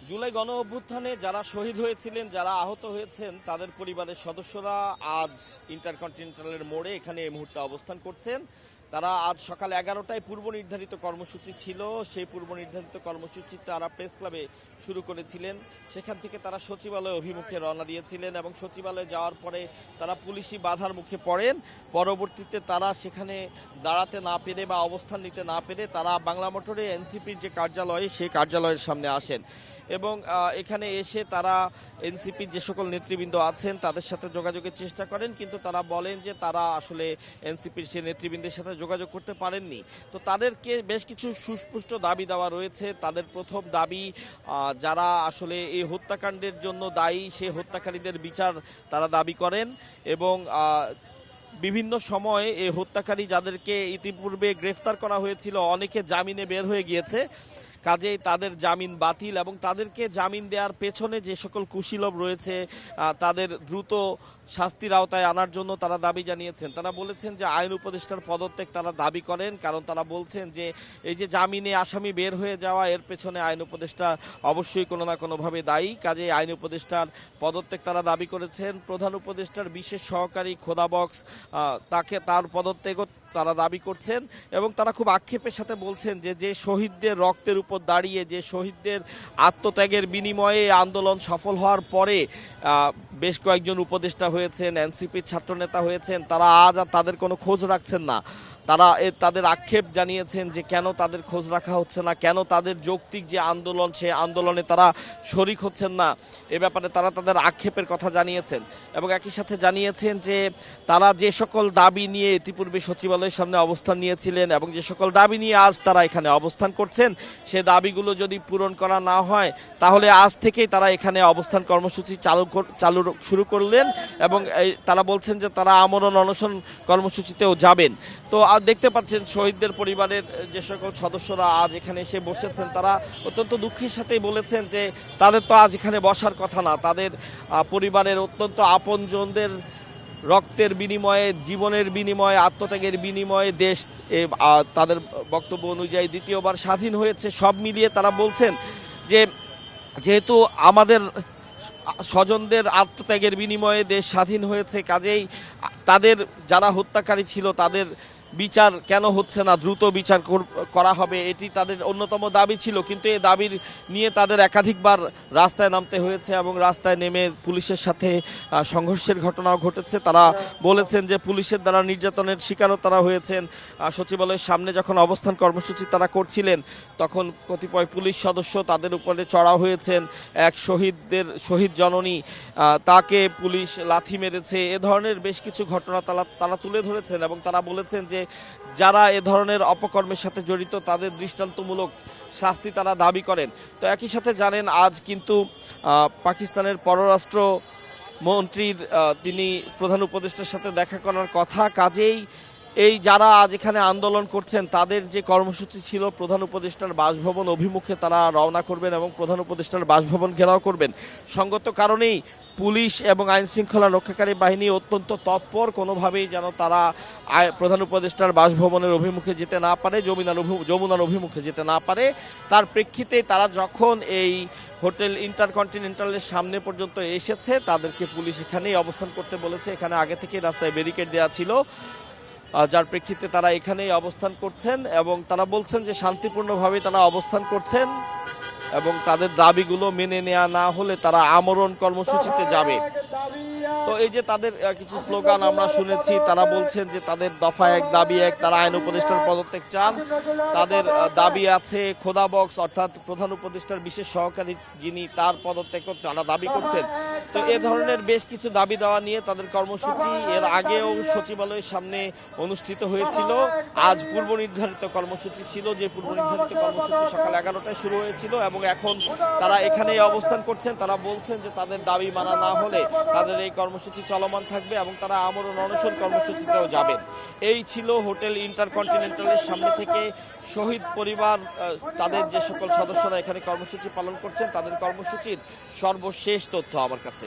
জুলাই গণ অভ্যুত্থানে যারা শহীদ হয়েছিলেন, যারা আহত হয়েছেন, তাদের পরিবারের সদস্যরা আজ ইন্টারকন্টিনেন্টালের মোড়ে এখানে এই মুহূর্তে অবস্থান করছেন। তারা আজ সকাল 11টায় পূর্ব নির্ধারিত কর্মসূচি ছিল, সেই পূর্ব নির্ধারিত কর্মসূচি তারা প্রেস ক্লাবে শুরু করেছিলেন। সেখান থেকে তারা সচিবালয় অভিমুখে রওনা দিয়েছিলেন এবং সচিবালয়ে যাওয়ার পরে তারা পুলিশি বাধার মুখে পড়েন। পরবর্তীতে তারা সেখানে দাঁড়াতে না পেরে বা অবস্থান নিতে না পেরে তারা বাংলা মোটরে এনসিপির যে কার্যালয়, সেই কার্যালয়ের সামনে আসেন এবং এখানে এসে তারা এনসিপির যে সকল নেতৃবৃন্দ আছেন তাদের সাথে যোগাযোগের চেষ্টা করেন, কিন্তু তারা বলেন যে তারা আসলে এনসিপির সে নেতৃবৃন্দের সাথে যোগাযোগ করতে পারেননি। তো তাদেরকে বেশ কিছু সুস্পষ্ট দাবি দেওয়া রয়েছে। তাদের প্রথম দাবি, যারা আসলে এই হত্যাকাণ্ডের জন্য দায়ী সেই হত্যাকারীদের বিচার তারা দাবি করেন এবং বিভিন্ন সময়ে এই হত্যাকারী যাদেরকে ইতিপূর্বে গ্রেফতার করা হয়েছিল অনেকে জামিনে বের হয়ে গিয়েছে, কাজেই তাদের জামিন বাতিল এবং তাদেরকে জামিন দেওয়ার পেছনে যে সকল কুশীলব রয়েছে তাদের দ্রুত শাস্তির আওতায় আনার জন্য তারা দাবি জানিয়েছেন। তারা বলেছেন যে আইন উপদেষ্টার পদত্যাগ তারা দাবি করেন, কারণ তারা বলছেন যে এই যে জামিনে আসামি বের হয়ে যাওয়া, এর পেছনে আইন উপদেষ্টা অবশ্যই কোনো না কোনোভাবে দায়ী। কাজেই আইন উপদেষ্টার পদত্যাগ তারা দাবি করেছেন। প্রধান উপদেষ্টার বিশেষ সহকারী খোদা বক্স, তার পদত্যাগও তারা দাবি করছেন এবং তারা খুব আক্ষেপের সাথে বলছেন যে যে শহীদদের রক্তের উপর দাঁড়িয়ে, যে শহীদদের আত্মত্যাগের বিনিময়ে আন্দোলন সফল হওয়ার পরে বেশ কয়েকজন উপদেষ্টা হয়েছেন, এনসিপির ছাত্রনেতা হয়েছেন, তারা আজ আর তাদের কোনো খোঁজ রাখছেন না। তারা তাদের আক্ষেপ জানিয়েছেন যে কেন তাদের খোঁজ রাখা হচ্ছে না, কেন তাদের যৌক্তিক যে আন্দোলন সে আন্দোলনে তারা শরিক হচ্ছেন না। এ ব্যাপারে তারা তাদের আক্ষেপের কথা জানিয়েছেন এবং একই সাথে জানিয়েছেন যে তারা যে সকল দাবি নিয়ে ইতিপূর্বে সচিবালয়ের সামনে অবস্থান নিয়েছিলেন এবং যে সকল দাবি নিয়ে আজ তারা এখানে অবস্থান করছেন, সে দাবিগুলো যদি পূরণ করা না হয় তাহলে আজ থেকেই তারা এখানে অবস্থান কর্মসূচি চালু শুরু করলেন এবং তারা বলছেন যে তারা আমরণ অনশন কর্মসূচিতেও যাবেন। তো আজ দেখতে পাচ্ছেন শহীদদের পরিবারের যে সকল সদস্যরা আজ এখানে এসে বসেছেন, তারা অত্যন্ত দুঃখের সাথেই বলেছেন যে তাদের তো আজ এখানে বসার কথা না। তাদের পরিবারের অত্যন্ত আপনজনদের রক্তের বিনিময়ে, জীবনের বিনিময়ে, আত্মত্যাগের বিনিময়ে দেশ তাদের বক্তব্য অনুযায়ী দ্বিতীয়বার স্বাধীন হয়েছে। সব মিলিয়ে তারা বলছেন যে যেহেতু আমাদের স্বজনদের আত্মত্যাগের বিনিময়ে দেশ স্বাধীন হয়েছে, কাজেই তাদের যারা হত্যাকারী ছিল তাদের বিচার কেন হচ্ছে না, দ্রুত বিচার করা হবে, এটি তাদের অন্যতম দাবি ছিল। কিন্তু এই দাবির নিয়ে তাদের একাধিকবার রাস্তায় নামতে হয়েছে এবং রাস্তায় নেমে পুলিশের সাথে সংঘর্ষের ঘটনাও ঘটেছে। তারা বলেছেন যে পুলিশের দ্বারা নির্যাতনের শিকারও তারা হয়েছেন। সচিবালয়ের সামনে যখন অবস্থান কর্মসূচি তারা করছিলেন তখন কতিপয় পুলিশ সদস্য তাদের উপরে চড়াও হয়েছেন। এক শহীদ জননী, তাকে পুলিশ লাথি মেরেছে। এ ধরনের বেশ কিছু ঘটনা তারা তুলে ধরেছেন এবং তারা বলেছেন যে যারা এ ধরনের অপকর্মের সাথে জড়িত তাদের দৃষ্টান্তমূলক শাস্তি তারা দাবি করেন। তো একই সাথে জানেন আজ কিন্তু পাকিস্তানের পররাষ্ট্র মন্ত্রীর তিনি প্রধান উপদেষ্টার সাথে দেখা করার কথা। কাজেই এই যারা আজ এখানে আন্দোলন করছেন তাদের যে কর্মসূচি ছিল প্রধান উপদেষ্টার বাসভবন অভিমুখে তারা রওনা করবেন এবং প্রধান উপদেষ্টার বাসভবন ঘেরাও করবেন। সঙ্গত কারণেই পুলিশ এবং আইন শৃঙ্খলা রক্ষাকারী বাহিনী অত্যন্ত তৎপর, কোনোভাবেই যেন তারা প্রধান উপদেষ্টার বাসভবনের অভিমুখে যেতে না পারে, যমুনার অভিমুখে যেতে না পারে। তার প্রেক্ষিতে তারা যখন এই হোটেল ইন্টারকন্টিনেন্টালের সামনে পর্যন্ত এসেছে তাদেরকে পুলিশ এখানেই অবস্থান করতে বলেছে। এখানে আগে থেকেই রাস্তায় ব্যারিকেড দেওয়া ছিল, যার প্রেক্ষিতে তারা এখানেই অবস্থান করছেন এবং তারা বলছেন যে শান্তিপূর্ণভাবে তারা অবস্থান করছেন এবং তাদের দাবিগুলো মেনে নেওয়া না হলে তারা আমরণ কর্মসূচিতে যাবে। তো এই যে তাদের কিছু স্লোগান আমরা শুনেছি, তারা বলছেন যে তাদের দফা এক দাবি এক, তারা আইন উপদেষ্টার পদত্যাগ চান। তাদের দাবি আছে খোদা বক্স অর্থাৎ প্রধান উপদেষ্টার বিশেষ সহকারী যিনি, তার পদত্যাগ তারা দাবি করছেন। তো এ ধরনের বেশ কিছু দাবি দেওয়া নিয়ে তাদের কর্মসূচি এর আগেও সচিবালয়ের সামনে অনুষ্ঠিত হয়েছিল। আজ পূর্ব নির্ধারিত কর্মসূচি ছিল, যে পূর্ব নির্ধারিত কর্মসূচি সকাল 11টায় শুরু হয়েছিল এবং এখন তারা এখানেই অবস্থান করছেন। তারা বলছেন যে তাদের দাবি মানা না হলে তাদের এই কর্মসূচি চলমান থাকবে এবং তারা আমরণ অনশন কর্মসূচিতেও যাবেন। এই ছিল হোটেল ইন্টারকন্টিনেন্টালের সামনে থেকে শহীদ পরিবার তাদের যে সকল সদস্যরা এখানে কর্মসূচি পালন করছেন তাদের কর্মসূচির সর্বশেষ তথ্য আমার কাছে।